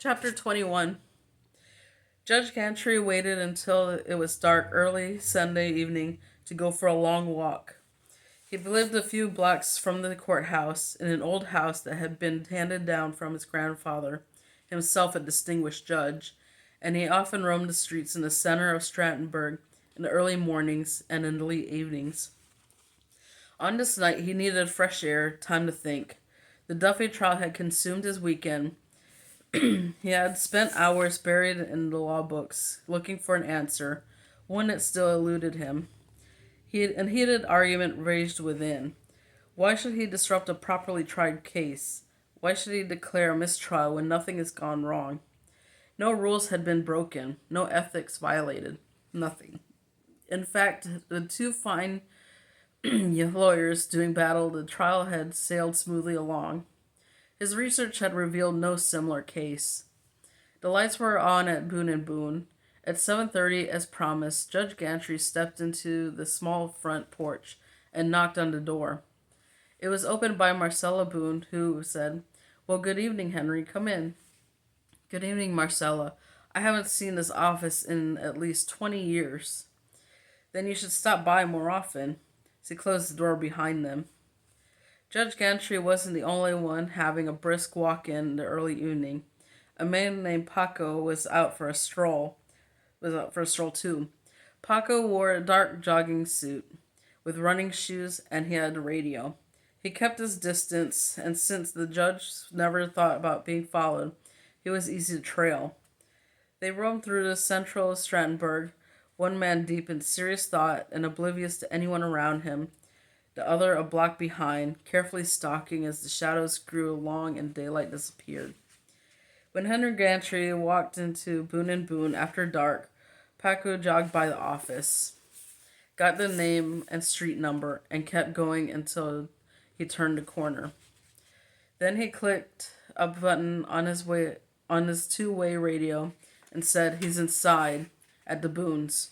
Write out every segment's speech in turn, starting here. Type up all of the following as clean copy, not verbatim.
Chapter 21. Judge Gantry waited until it was dark early Sunday evening to go for a long walk. He lived a few blocks from the courthouse in an old house that had been handed down from his grandfather, himself a distinguished judge, and he often roamed the streets in the center of Strattonburg in the early mornings and in the late evenings. On this night, he needed fresh air, time to think. The Duffy trial had consumed his weekend. He had spent hours buried in the law books, looking for an answer, one that still eluded him. An heated argument raged within. Why should he disrupt a properly tried case? Why should he declare a mistrial when nothing has gone wrong? No rules had been broken, no ethics violated, nothing. In fact, the two fine lawyers doing battle, the trial had sailed smoothly along. His research had revealed no similar case. The lights were on at Boone and Boone. At 7:30, as promised, Judge Gantry stepped into the small front porch and knocked on the door. It was opened by Marcella Boone, who said, "Well, good evening, Henry. Come in." "Good evening, Marcella. I haven't seen this office in at least 20 years." "Then you should stop by more often." She closed the door behind them. Judge Gantry wasn't the only one having a brisk walk in the early evening. A man named Paco was out for a stroll. Too. Paco wore a dark jogging suit with running shoes, and he had a radio. He kept his distance, and since the judge never thought about being followed, he was easy to trail. They roamed through the central Strattonburg, one man deep in serious thought and oblivious to anyone around him, the other a block behind, carefully stalking as the shadows grew long and daylight disappeared. When Henry Gantry walked into Boone and Boone after dark, Paco jogged by the office, got the name and street number, and kept going until he turned the corner. Then he clicked a button on his two-way radio and said, "He's inside at the Boones."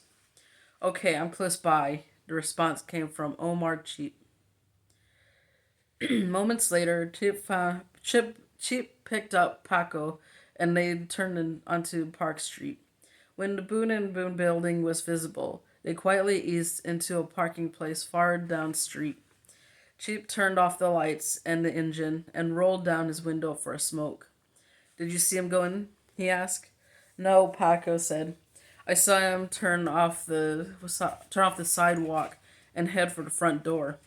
"Okay, I'm close by." The response came from Omar Cheap. Moments later, Cheap picked up Paco and they turned onto Park Street. When the Boone and Boone building was visible, they quietly eased into a parking place far down street. Cheap turned off the lights and the engine and rolled down his window for a smoke. "Did you see him go in?" he asked. "No," Paco said. "I saw him turn off the sidewalk and head for the front door.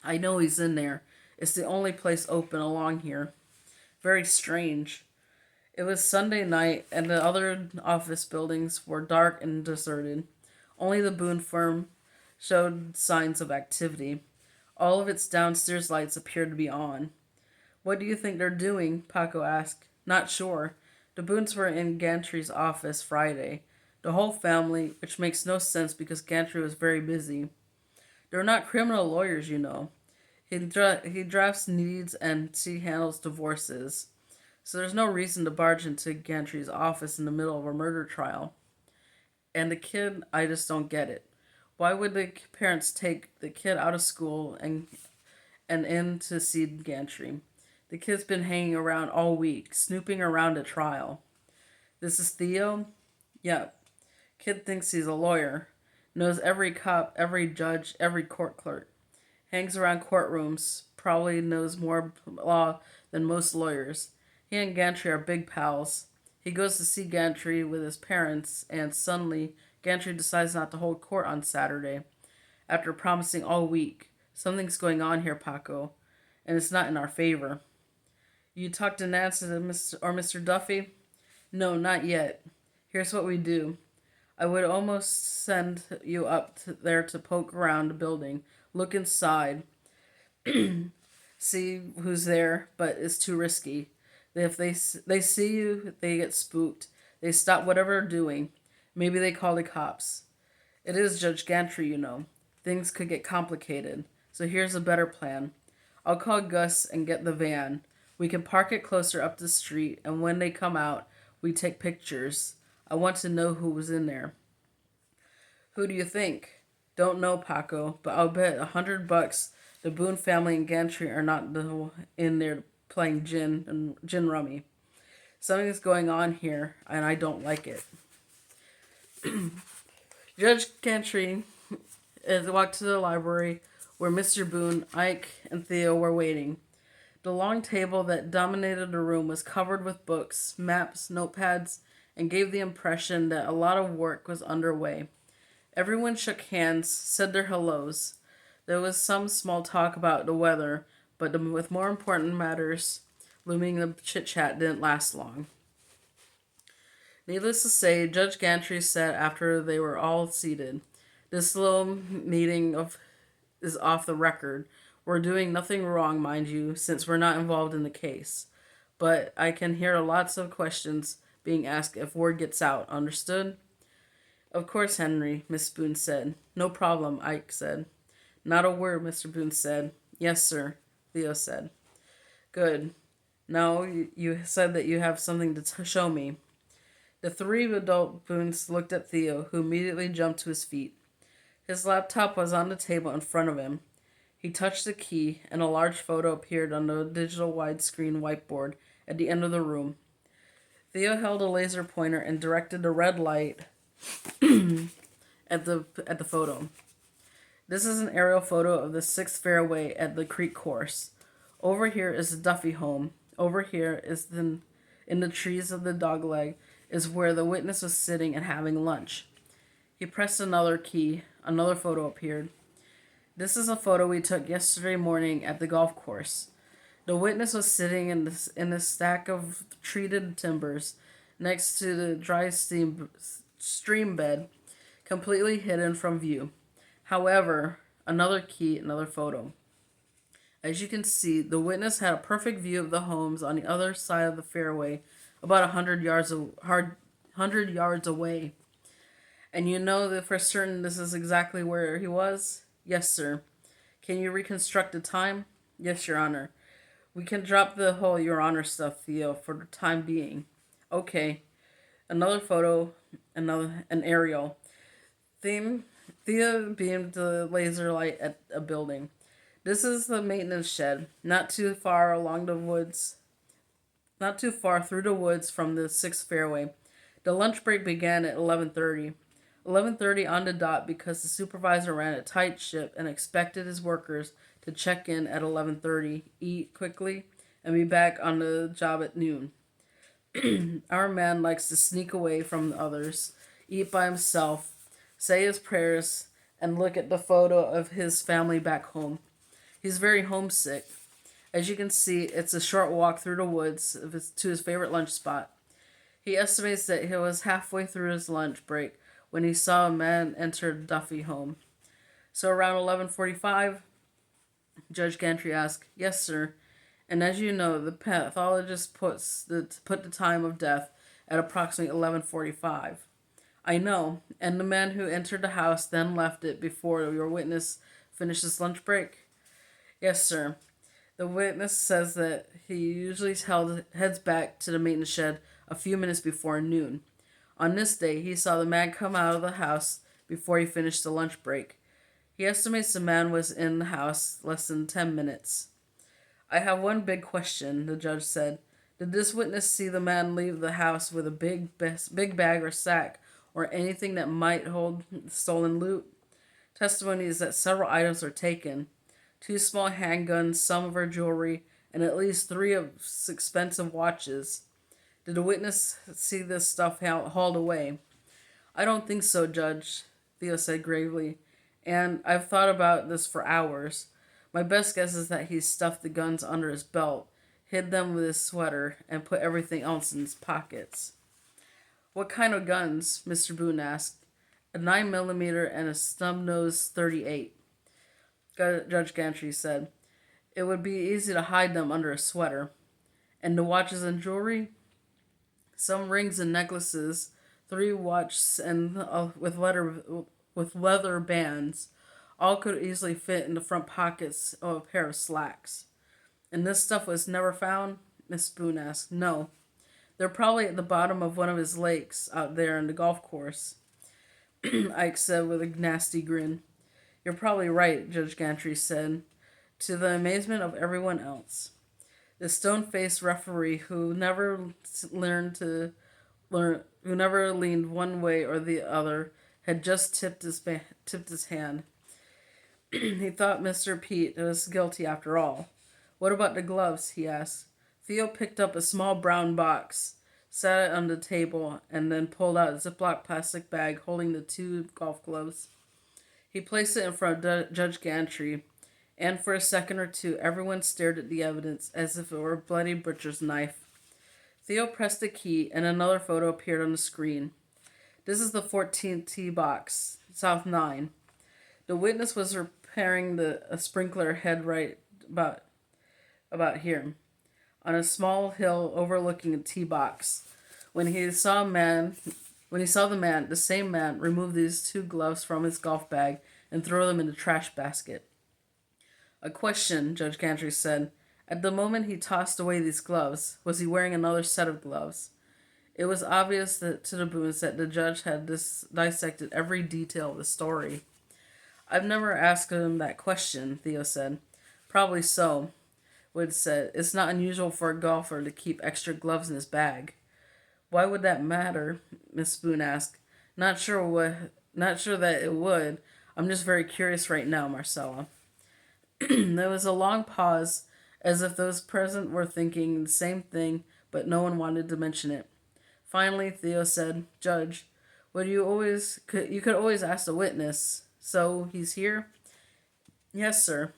I know he's in there. It's the only place open along here. Very strange." It was Sunday night, and the other office buildings were dark and deserted. Only the Boone firm showed signs of activity. All of its downstairs lights appeared to be on. "What do you think they're doing?" Paco asked. "Not sure. The Boones were in Gantry's office Friday. The whole family, which makes no sense because Gantry was very busy. They're not criminal lawyers, you know. He drafts deeds and she handles divorces. So there's no reason to barge into Gantry's office in the middle of a murder trial. And the kid, I just don't get it. Why would the parents take the kid out of school and in to see Gantry? The kid's been hanging around all week, snooping around a trial." "This is Theo?" "Yep. Kid thinks he's a lawyer. Knows every cop, every judge, every court clerk. Hangs around courtrooms. Probably knows more law than most lawyers. He and Gantry are big pals. He goes to see Gantry with his parents, and suddenly Gantry decides not to hold court on Saturday, after promising all week. Something's going on here, Paco, and it's not in our favor." "You talked to Nance or Mr. Duffy?" "No, not yet. Here's what we do. I would almost send you up there to poke around the building, look inside, see who's there, but it's too risky. If they see you, they get spooked. They stop whatever they're doing. Maybe they call the cops. It is Judge Gantry, you know. Things could get complicated. So here's a better plan. I'll call Gus and get the van. We can park it closer up the street, and when they come out, we take pictures. I want to know who was in there." "Who do you think?" "Don't know, Paco, but I'll bet $100 the Boone family and Gantry are not in there playing gin rummy." Something's going on here, and I don't like it. Judge Gantry walked to the library where Mr. Boone, Ike, and Theo were waiting. The long table that dominated the room was covered with books, maps, notepads, and gave the impression that a lot of work was underway. Everyone shook hands, said their hellos. There was some small talk about the weather, but with more important matters looming, the chit chat didn't last long. Needless to say, Judge Gantry said after they were all seated, "This little meeting is off the record. We're doing nothing wrong, mind you, since we're not involved in the case. But I can hear lots of questions being asked if word gets out. Understood?" "Of course, Henry," Miss Boone said. "No problem," Ike said. "Not a word," Mr. Boone said. "Yes, sir," Theo said. "Good. Now, you said that you have something to show me." The three adult Boones looked at Theo, who immediately jumped to his feet. His laptop was on the table in front of him. He touched the key, and a large photo appeared on the digital widescreen whiteboard at the end of the room. Theo held a laser pointer and directed the red light at the photo. "This is an aerial photo of the 6th fairway at the creek course. Over here is the Duffy home. Over here is in the trees of the dogleg is where the witness was sitting and having lunch." He pressed another key. Another photo appeared. "This is a photo we took yesterday morning at the golf course. The witness was sitting in a stack of treated timbers next to the dry stream bed, completely hidden from view. However, another key, another photo. As you can see, the witness had a perfect view of the homes on the other side of the fairway, about 100 yards away. And you know that for certain this is exactly where he was?" "Yes, sir." "Can you reconstruct the time?" "Yes, Your Honor." "We can drop the whole Your Honor stuff, Theo, for the time being." "Okay." Another photo, an aerial. Theo beamed the laser light at a building. "This is the maintenance shed, not too far through the woods from the 6th fairway. The lunch break began at 11:30. 11:30 on the dot because the supervisor ran a tight ship and expected his workers to check in at 11:30, eat quickly, and be back on the job at noon. Our man likes to sneak away from the others, eat by himself, say his prayers, and look at the photo of his family back home. He's very homesick. As you can see, it's a short walk through the woods to his favorite lunch spot. He estimates that he was halfway through his lunch break when he saw a man enter the Duffy home. So around 11:45, Judge Gantry asked, "Yes, sir. And as you know, the pathologist put the time of death at approximately 11:45. "I know. And the man who entered the house then left it before your witness finished his lunch break?" "Yes, sir. The witness says that he usually heads back to the maintenance shed a few minutes before noon. On this day, he saw the man come out of the house before he finished the lunch break. He estimates the man was in the house less than 10 minutes. "I have one big question," the judge said. "Did this witness see the man leave the house with a big bag or sack or anything that might hold stolen loot?" Testimony is that several items were taken: 2 small handguns, some of her jewelry, and at least 3 of expensive watches. Did the witness see this stuff hauled away? "I don't think so, Judge," Theo said gravely. "And I've thought about this for hours. My best guess is that he stuffed the guns under his belt, hid them with his sweater, and put everything else in his pockets." "What kind of guns?" Mr. Boone asked. "A 9mm and a snub-nosed .38. Judge Gantry said. "It would be easy to hide them under a sweater." "And the watches and jewelry?" "Some rings and necklaces, 3 watches, and with leather bands. All could easily fit in the front pockets of a pair of slacks." "And this stuff was never found?" Miss Boone asked. "No. They're probably at the bottom of one of his lakes out there in the golf course," Ike said with a nasty grin. "You're probably right," Judge Gantry said, to the amazement of everyone else. The stone-faced referee who never leaned one way or the other, had just tipped his hand. He thought Mr. Pete was guilty after all. What about the gloves? He asked. Theo picked up a small brown box, sat it on the table, and then pulled out a Ziploc plastic bag holding the two golf gloves. He placed it in front of Judge Gantry, and for a second or two everyone stared at the evidence as if it were a bloody butcher's knife. Theo pressed a key, and another photo appeared on the screen. This is the 14th tee box, South 9. The witness was repairing a sprinkler head right about here, on a small hill overlooking a tee box. When he saw the same man remove these two gloves from his golf bag and throw them in the trash basket. A question, Judge Gantry said. At the moment he tossed away these gloves, was he wearing another set of gloves? It was obvious to the Boones that the judge had dissected every detail of the story. I've never asked him that question, Theo said. Probably so, Wood said. It's not unusual for a golfer to keep extra gloves in his bag. Why would that matter? Miss Boone asked. Not sure that it would. I'm just very curious right now, Marcella. There was a long pause, as if those present were thinking the same thing, but no one wanted to mention it. Finally, Theo said, Judge, you could always ask the witness. So, he's here? Yes, sir.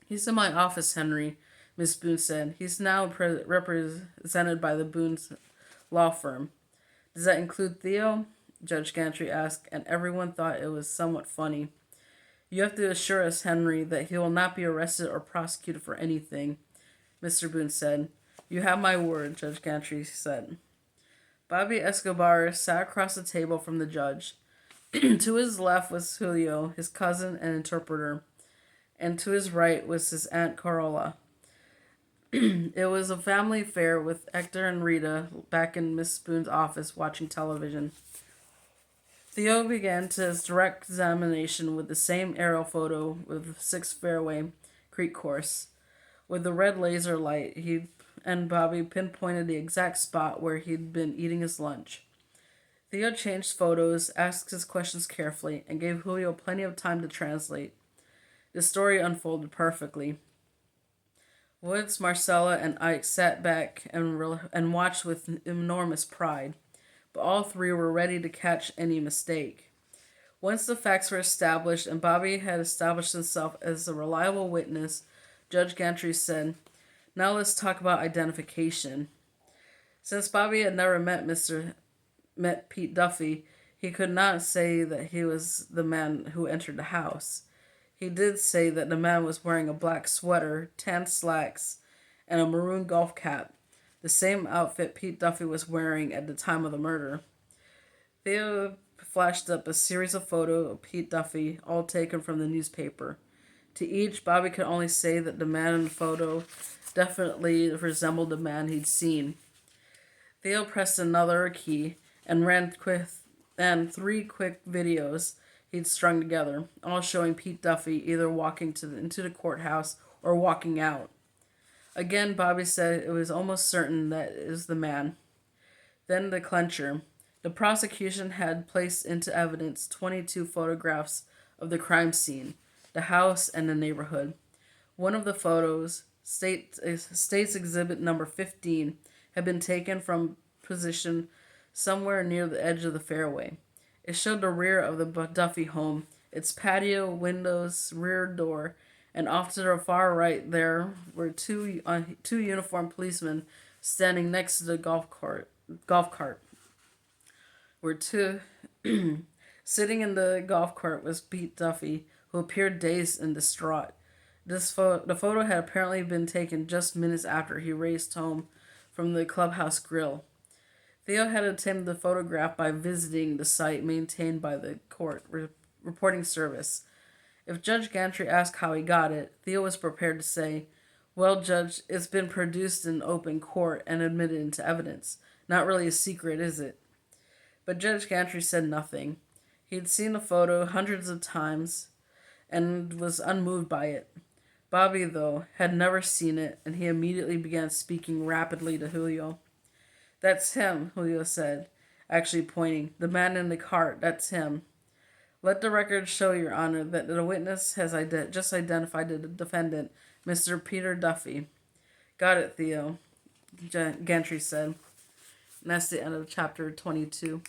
He's in my office, Henry, Miss Boone said. He's now represented by the Boone's law firm. Does that include Theo? Judge Gantry asked, and everyone thought it was somewhat funny. You have to assure us, Henry, that he will not be arrested or prosecuted for anything, Mr. Boone said. You have my word, Judge Gantry said. Bobby Escobar sat across the table from the judge. To his left was Julio, his cousin and interpreter, and to his right was his Aunt Carola. It was a family affair with Hector and Rita back in Miss Boone's office watching television. Theo began his direct examination with the same aerial photo of 6 Fairway Creek course. With the red laser light, he and Bobby pinpointed the exact spot where he'd been eating his lunch. Theo changed photos, asked his questions carefully, and gave Julio plenty of time to translate. The story unfolded perfectly. Woods, Marcella, and Ike sat back and watched with enormous pride, but all three were ready to catch any mistake. Once the facts were established and Bobby had established himself as a reliable witness, Judge Gantry said, Now let's talk about identification. Since Bobby had never met Pete Duffy, he could not say that he was the man who entered the house. He did say that the man was wearing a black sweater, tan slacks, and a maroon golf cap, the same outfit Pete Duffy was wearing at the time of the murder. Theo flashed up a series of photos of Pete Duffy, all taken from the newspaper. To each, Bobby could only say that the man in the photo definitely resembled the man he'd seen. Theo pressed another key and ran 3 quick videos he'd strung together, all showing Pete Duffy either walking into the courthouse or walking out. Again, Bobby said it was almost certain that it was the man. Then the clincher. The prosecution had placed into evidence 22 photographs of the crime scene, the house, and the neighborhood. One of the photos, State's Exhibit number 15, had been taken from position somewhere near the edge of the fairway. It showed the rear of the Duffy home, its patio, windows, rear door, and off to the far right there were two uniformed policemen standing next to the golf cart. Sitting in the golf cart was Pete Duffy, who appeared dazed and distraught. The photo had apparently been taken just minutes after he raced home from the clubhouse grill. Theo had obtained the photograph by visiting the site maintained by the court reporting service. If Judge Gantry asked how he got it, Theo was prepared to say, Well, Judge, it's been produced in open court and admitted into evidence. Not really a secret, is it? But Judge Gantry said nothing. He'd seen the photo hundreds of times and was unmoved by it. Bobby, though, had never seen it, and he immediately began speaking rapidly to Julio. That's him, Julio said, actually pointing. The man in the cart, that's him. Let the record show, Your Honor, that the witness has just identified the defendant, Mr. Peter Duffy. Got it, Theo, Gantry said. And that's the end of chapter 21.